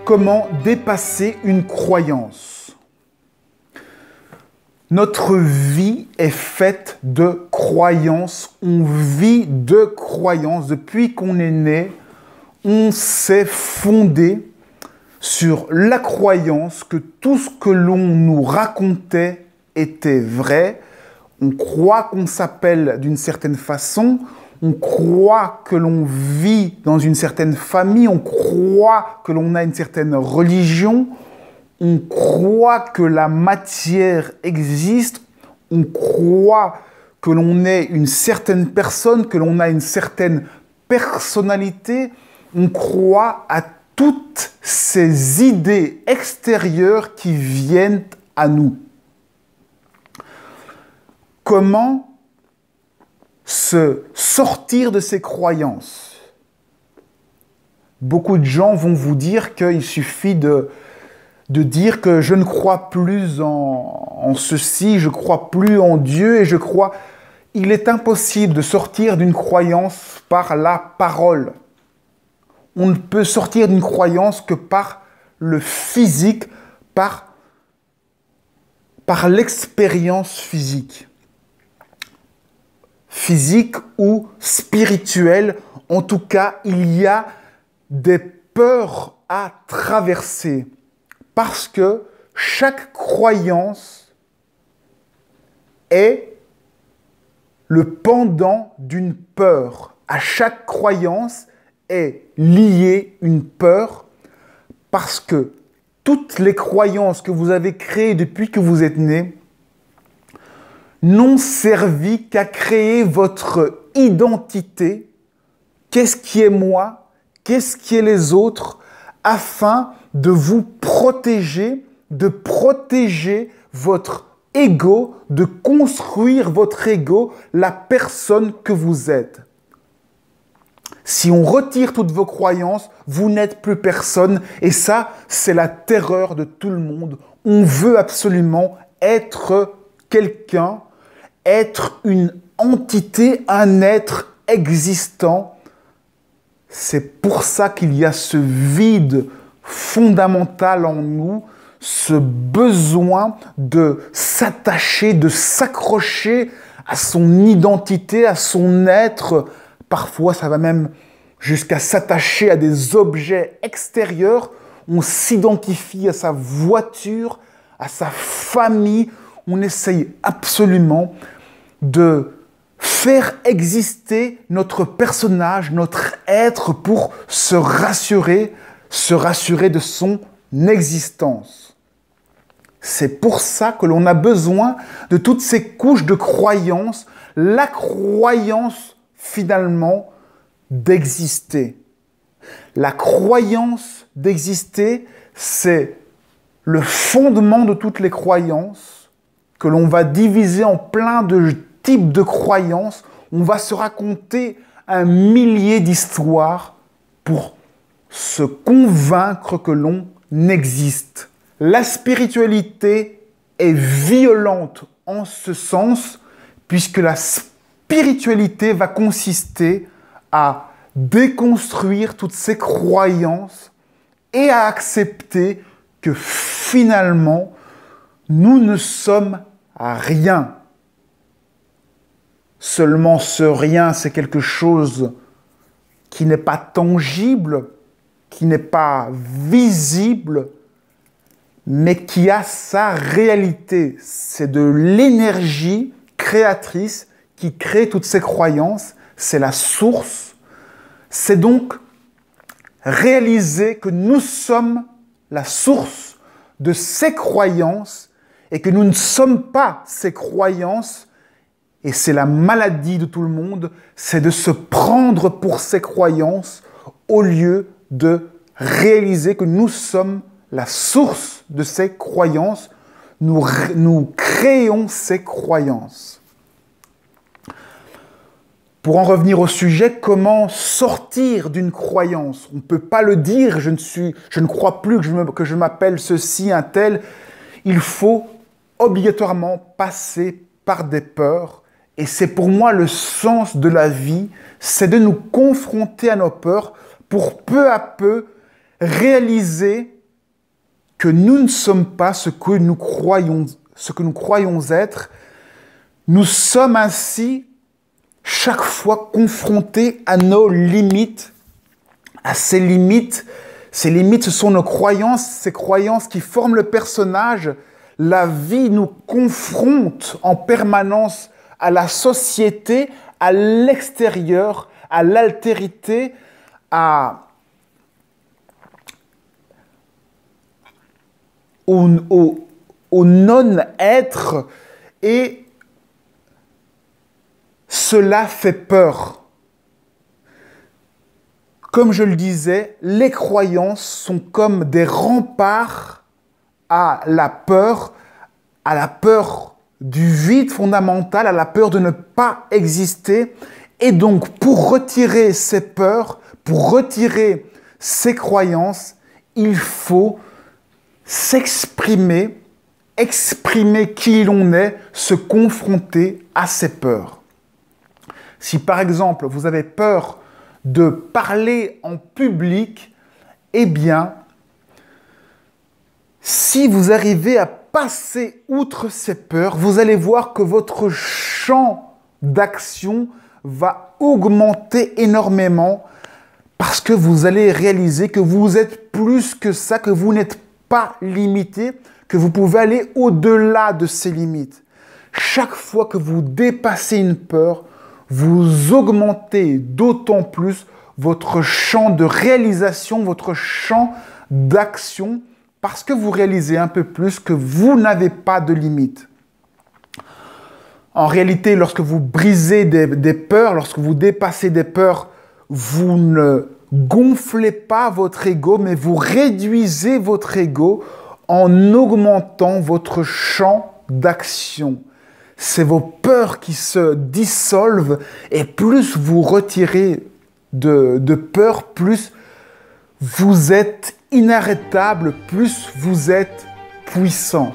Comment dépasser une croyance? Notre vie est faite de croyances. On vit de croyances. Depuis qu'on est né, on s'est fondé sur la croyance que tout ce que l'on nous racontait était vrai. On croit qu'on s'appelle d'une certaine façon. On croit que l'on vit dans une certaine famille. On croit que l'on a une certaine religion. On croit que la matière existe. On croit que l'on est une certaine personne, que l'on a une certaine personnalité. On croit à toutes ces idées extérieures qui viennent à nous. Comment se sortir de ces croyances? Beaucoup de gens vont vous dire qu'il suffit de dire que je ne crois plus en ceci, je ne crois plus en Dieu et je crois... Il est impossible de sortir d'une croyance par la parole. On ne peut sortir d'une croyance que par le physique, par l'expérience physique. Physique ou spirituelle, en tout cas, il y a des peurs à traverser. Parce que chaque croyance est le pendant d'une peur. À chaque croyance est liée une peur parce que toutes les croyances que vous avez créées depuis que vous êtes né n'ont servi qu'à créer votre identité. Qu'est-ce qui est moi? Qu'est-ce qui est les autres? Afin de vous protéger, de protéger votre ego, de construire votre ego, la personne que vous êtes. Si on retire toutes vos croyances, vous n'êtes plus personne. Et ça, c'est la terreur de tout le monde. On veut absolument être quelqu'un, être une entité, un être existant. C'est pour ça qu'il y a ce vide fondamental en nous, ce besoin de s'attacher, de s'accrocher à son identité, à son être. Parfois, ça va même jusqu'à s'attacher à des objets extérieurs. On s'identifie à sa voiture, à sa famille. On essaye absolument de faire exister notre personnage, notre être pour se rassurer de son existence. C'est pour ça que l'on a besoin de toutes ces couches de croyances, la croyance finalement d'exister. La croyance d'exister, c'est le fondement de toutes les croyances que l'on va diviser en plein de types de croyances. On va se raconter un millier d'histoires pour se convaincre que l'on existe. La spiritualité est violente en ce sens, puisque la spiritualité va consister à déconstruire toutes ces croyances et à accepter que finalement, nous ne sommes rien. Seulement ce rien, c'est quelque chose qui n'est pas tangible, qui n'est pas visible, mais qui a sa réalité. C'est de l'énergie créatrice qui crée toutes ces croyances. C'est la source. C'est donc réaliser que nous sommes la source de ces croyances et que nous ne sommes pas ces croyances. Et c'est la maladie de tout le monde, c'est de se prendre pour ces croyances au lieu de réaliser que nous sommes la source de ces croyances. Nous créons ces croyances. Pour en revenir au sujet, comment sortir d'une croyance? On ne peut pas le dire, je ne crois plus que je m'appelle ceci, un tel. Il faut obligatoirement passer par des peurs. Et c'est pour moi le sens de la vie, c'est de nous confronter à nos peurs pour peu à peu réaliser que nous ne sommes pas ce que nous croyons être. Nous sommes ainsi chaque fois confrontés à nos limites, à ces limites. Ces limites, ce sont nos croyances, ces croyances qui forment le personnage. La vie nous confronte en permanence à la société, à l'extérieur, à l'altérité, au non-être, et cela fait peur. Comme je le disais, les croyances sont comme des remparts à la peur du vide fondamental, à la peur de ne pas exister. Et donc, pour retirer ces peurs, pour retirer ces croyances, il faut s'exprimer, exprimer qui l'on est, se confronter à ces peurs. Si par exemple, vous avez peur de parler en public, eh bien, si vous arrivez à passer outre ces peurs, vous allez voir que votre champ d'action va augmenter énormément parce que vous allez réaliser que vous êtes plus que ça, que vous n'êtes pas limité, que vous pouvez aller au-delà de ces limites. Chaque fois que vous dépassez une peur, vous augmentez d'autant plus votre champ de réalisation, votre champ d'action, parce que vous réalisez un peu plus que vous n'avez pas de limite. En réalité, lorsque vous brisez des peurs, lorsque vous dépassez des peurs, vous ne gonflez pas votre ego, mais vous réduisez votre ego en augmentant votre champ d'action. C'est vos peurs qui se dissolvent, et plus vous retirez de peur, plus vous êtes inarrêtable, plus vous êtes puissant.